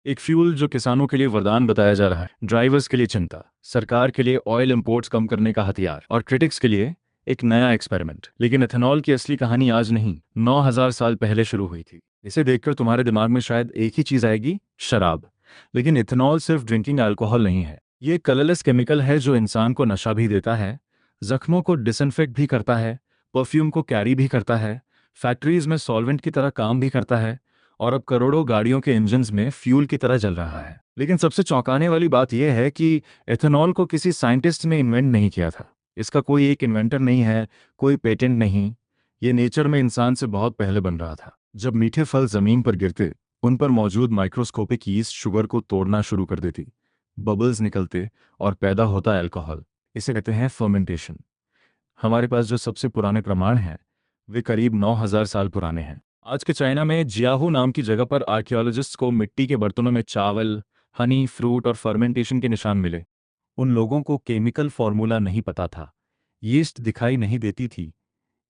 एक फ्यूल जो किसानों के लिए वरदान बताया जा रहा है, ड्राइवर्स के लिए चिंता, सरकार के लिए ऑयल इंपोर्ट्स कम करने का हथियार और क्रिटिक्स के लिए एक नया एक्सपेरिमेंट। लेकिन एथेनॉल की असली कहानी आज नहीं, 9000 साल पहले शुरू हुई थी। इसे देखकर तुम्हारे दिमाग में शायद एक ही चीज आएगी, शराब। लेकिन इथेनॉल सिर्फ ड्रिंकिंग अल्कोहल नहीं है। ये एक कलरलेस केमिकल है जो इंसान को नशा भी देता है, जख्मों को डिसइंफेक्ट भी करता है, परफ्यूम को कैरी भी करता है, फैक्ट्रीज में सॉल्वेंट की तरह काम भी करता है, और अब करोड़ों गाड़ियों के इंजन्स में फ्यूल की तरह जल रहा है। लेकिन सबसे चौंकाने वाली बात यह है कि एथेनॉल को किसी साइंटिस्ट ने इन्वेंट नहीं किया था। इसका कोई एक इन्वेंटर नहीं है, कोई पेटेंट नहीं। ये नेचर में इंसान से बहुत पहले बन रहा था। जब मीठे फल जमीन पर गिरते, उन पर मौजूद माइक्रोस्कोपिक यीस्ट शुगर को तोड़ना शुरू कर देती, बबल्स निकलते और पैदा होता अल्कोहल। इसे कहते हैं फर्मेंटेशन। हमारे पास जो सबसे पुराने प्रमाण हैं वे करीब 9000 साल पुराने हैं। आज के चाइना में जियाहू नाम की जगह पर आर्कियोलॉजिस्ट्स को मिट्टी के बर्तनों में चावल, हनी, फ्रूट और फर्मेंटेशन के निशान मिले। उन लोगों को केमिकल फॉर्मूला नहीं पता था, यीस्ट दिखाई नहीं देती थी,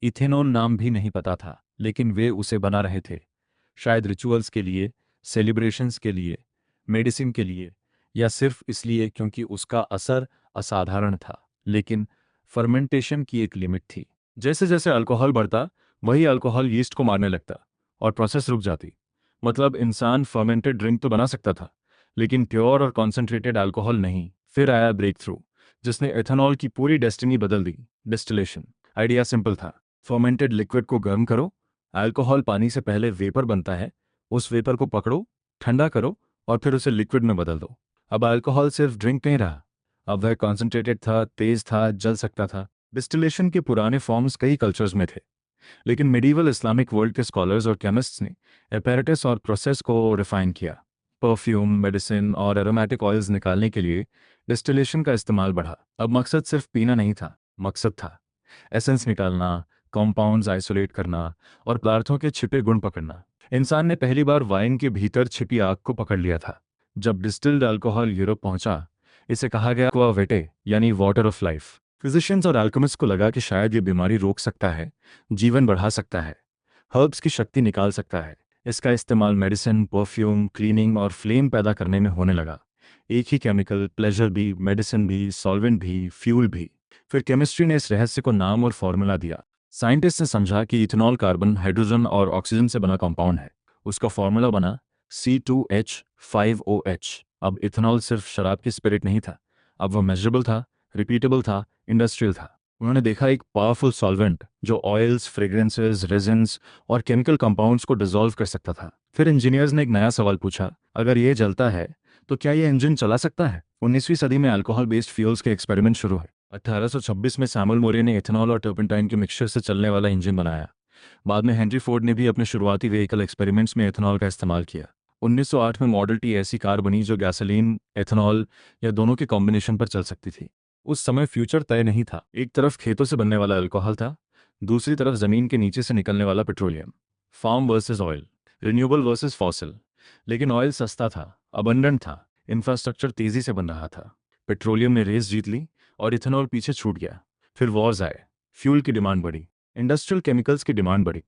इथेनॉल नाम भी नहीं पता था, लेकिन वे उसे बना रहे थे। शायद रिचुअल्स के लिए, सेलिब्रेशंस के लिए, मेडिसिन के लिए, या सिर्फ इसलिए क्योंकि उसका असर असाधारण था। लेकिन फर्मेंटेशन की एक लिमिट थी। जैसे जैसे अल्कोहल बढ़ता, वही अल्कोहल यीस्ट को मारने लगता और प्रोसेस रुक जाती। मतलब इंसान फर्मेंटेड ड्रिंक तो बना सकता था, लेकिन प्योर और कॉन्सेंट्रेटेड अल्कोहल नहीं। फिर आया ब्रेक थ्रू, जिसने एथेनॉल की पूरी डेस्टिनी बदल दी, डिस्टिलेशन। आइडिया सिंपल था, फर्मेंटेड लिक्विड को गर्म करो, अल्कोहल पानी से पहले वेपर बनता है, उस वेपर को पकड़ो, ठंडा करो और फिर उसे लिक्विड में बदल दो। अब अल्कोहल सिर्फ ड्रिंक नहीं रहा, अब वह कॉन्सेंट्रेटेड था, तेज था, जल सकता था। डिस्टिलेशन के पुराने फॉर्म्स कई कल्चर्स में थे, लेकिन मिडीवल इस्लामिक वर्ल्ड के स्कॉलर्स और केमिस्ट्स ने एपेरेटस और प्रोसेस को रिफाइन किया। परफ्यूम, मेडिसिन और एरोमेटिक ऑयल्स निकालने के लिए डिस्टिलेशन का इस्तेमाल बढ़ा। अब मकसद सिर्फ पीना नहीं था, मकसद था एसेंस निकालना, कंपाउंड्स आइसोलेट करना और पदार्थों के छिपे गुण पकड़ना। इंसान ने पहली बार वाइन के भीतर छिपी आग को पकड़ लिया था। जब डिस्टिल्ड अल्कोहल यूरोप पहुंचा, इसे कहा गया aqua vitae, यानी वाटर ऑफ लाइफ। फिजिशियंस और अल्केमिस्ट को लगा कि शायद ये बीमारी रोक सकता है, जीवन बढ़ा सकता है, हर्ब्स की शक्ति निकाल सकता है। इसका इस्तेमाल मेडिसिन, परफ्यूम, क्लीनिंग और फ्लेम पैदा करने में होने लगा। एक ही केमिकल, प्लेजर भी, मेडिसिन भी, सॉल्वेंट भी, फ्यूल भी। फिर केमिस्ट्री ने इस रहस्य को नाम और फॉर्मूला दिया। साइंटिस्ट ने समझा कि इथेनॉल कार्बन, हाइड्रोजन और ऑक्सीजन से बना कंपाउंड है। उसका फॉर्मूला बना C2H5OH। अब इथेनॉल सिर्फ शराब की स्पिरिट नहीं था, अब वह मेजरेबल था, रिपीटेबल था, इंडस्ट्रियल था। उन्होंने देखा एक पावरफुल सॉल्वेंट जो ऑयल्स, फ्रेग्रेंसेस, रेजिन्स और केमिकल कंपाउंड्स को डिसॉल्व कर सकता था। फिर इंजीनियर्स ने एक नया सवाल पूछा, अगर ये जलता है तो क्या ये इंजन चला सकता है? 19वीं सदी में अल्कोहल बेस्ड फ्यूल्स के एक्सपेरिमेंट शुरू हुए। 1826 में सैमुअल मोरे ने इथेनॉल और टर्पेंटाइन के मिक्सचर से चलने वाला इंजन बनाया। बाद में हेनरी फोर्ड ने भी अपने शुरुआती व्हीकल एक्सपेरिमेंट्स में एथेनॉल का इस्तेमाल किया। 1908 में मॉडल टी ऐसी कार बनी जो गैसोलीन, एथेनॉल या दोनों के कॉम्बिनेशन पर चल सकती थी। उस समय फ्यूचर तय नहीं था। एक तरफ खेतों से बनने वाला अल्कोहल था, दूसरी तरफ जमीन के नीचे से निकलने वाला petroleum. Farm versus oil, renewable versus fossil. लेकिन ऑयल सस्ता था, अबंडेंट था, इंफ्रास्ट्रक्चर तेजी से बन रहा था। पेट्रोलियम ने रेस जीत ली और इथेनॉल पीछे छूट गया। फिर वॉर्स आए, फ्यूल की डिमांड बढ़ी, इंडस्ट्रियल केमिकल्स की डिमांड बढ़ी,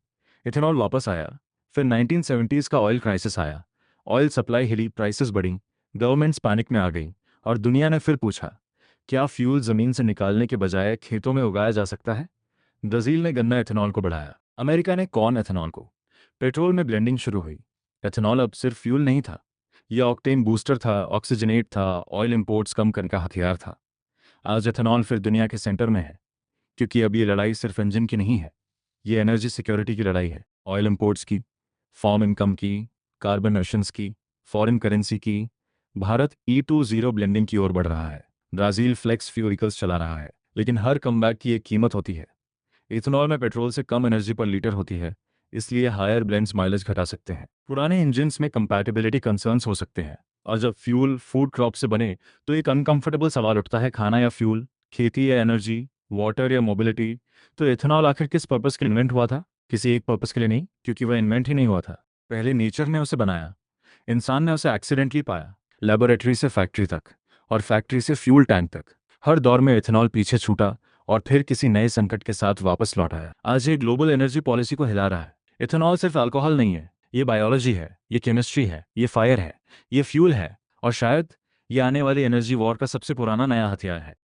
इथेनॉल वापस आया। फिर 1970s का ऑयल क्राइसिस आया, ऑयल सप्लाई हिली, प्राइसेस बढ़ी, गवर्नमेंट्स पैनिक में आ गई और दुनिया ने फिर पूछा, क्या फ्यूल जमीन से निकालने के बजाय खेतों में उगाया जा सकता है? ब्राजील ने गन्ना एथेनॉल को बढ़ाया, अमेरिका ने कॉर्न एथेनॉल को। पेट्रोल में ब्लेंडिंग शुरू हुई। एथेनॉल अब सिर्फ फ्यूल नहीं था, यह ऑक्टेन बूस्टर था, ऑक्सीजनेट था, ऑयल इंपोर्ट्स कम करने का हथियार था। आज एथेनॉल फिर दुनिया के सेंटर में है, क्योंकि अब ये लड़ाई सिर्फ इंजन की नहीं है, ये एनर्जी सिक्योरिटी की लड़ाई है। ऑयल इंपोर्ट्स की, फार्म इनकम की, कार्बन एमिशंस की, फॉरेन करेंसी की। भारत E20 ब्लेंडिंग की ओर बढ़ रहा है, ब्राज़ील फ्लेक्स फ्यूरिकल्स चला रहा है। लेकिन हर कमबैक की एक कीमत होती है। इथेनॉल में पेट्रोल से कम एनर्जी पर लीटर होती है, इसलिए हायर ब्लेंड्स माइलेज घटा सकते हैं। पुराने इंजन्स में कंपैटिबिलिटी कंसर्न्स हो सकते हैं, और जब फ्यूल फूड क्रॉप से बने तो एक अनकंफर्टेबल सवाल उठता है, खाना या फ्यूल, खेती या एनर्जी, वाटर या मोबिलिटी। तो इथेनॉल आखिर किस पर्पस के लिए इन्वेंट हुआ था? किसी एक पर्पस के लिए नहीं, क्योंकि वह इन्वेंट ही नहीं हुआ था। पहले नेचर ने उसे बनाया, इंसान ने उसे एक्सीडेंटली पाया। लेबोरेटरी से फैक्ट्री तक, और फैक्ट्री से फ्यूल टैंक तक, हर दौर में इथेनॉल पीछे छूटा और फिर किसी नए संकट के साथ वापस लौट आया। आज ये ग्लोबल एनर्जी पॉलिसी को हिला रहा है। इथेनॉल सिर्फ अल्कोहल नहीं है, ये बायोलॉजी है, ये केमिस्ट्री है, ये फायर है, ये फ्यूल है, और शायद ये आने वाली एनर्जी वॉर का सबसे पुराना नया हथियार है।